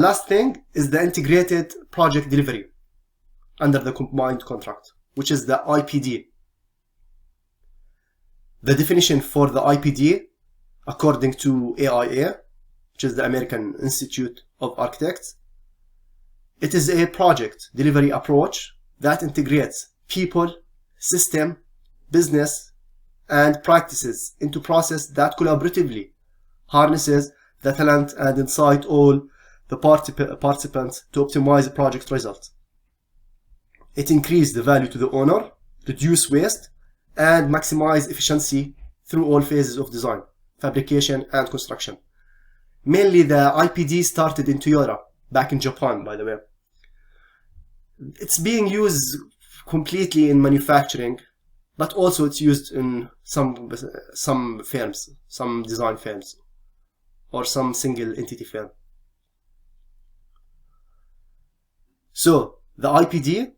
Last thing is the integrated project delivery under the combined contract, which is the IPD. The definition for the IPD, according to AIA, which is the American Institute of Architects, it is a project delivery approach that integrates people, system, business, and practices into process that collaboratively harnesses the talent and insight all the participants to optimize the project results. It increases the value to the owner, reduce waste, and maximize efficiency through all phases of design, fabrication, and construction. Mainly the IPD started in Toyota, back in Japan, by the way. It's being used completely in manufacturing, but also it's used in some firms, some design firms, or some single entity firm. So the IPD,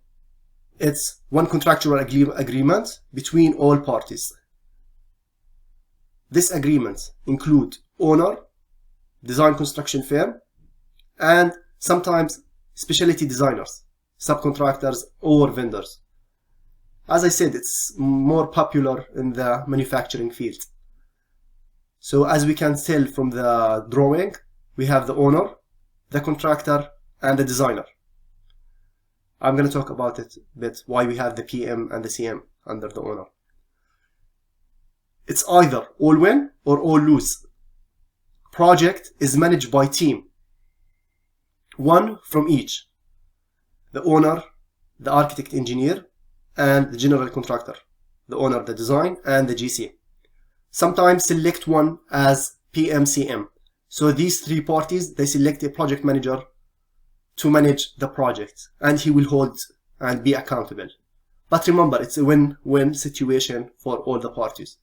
it's one contractual agreement between all parties. This agreement includes owner, design construction firm, and sometimes specialty designers, subcontractors, or vendors. As I said, it's more popular in the manufacturing field. So as we can tell from the drawing, we have the owner, the contractor, and the designer. I'm going to talk about it a bit, why we have the PM and the CM under the owner. It's either all win or all lose. Project is managed by team, one from each: the owner, the architect engineer, and the general contractor, the owner, the design, and the GC. Sometimes select one as PMCM. So these three parties, they select a project manager to manage the project, and he will hold and be accountable. But remember, it's a win-win situation for all the parties.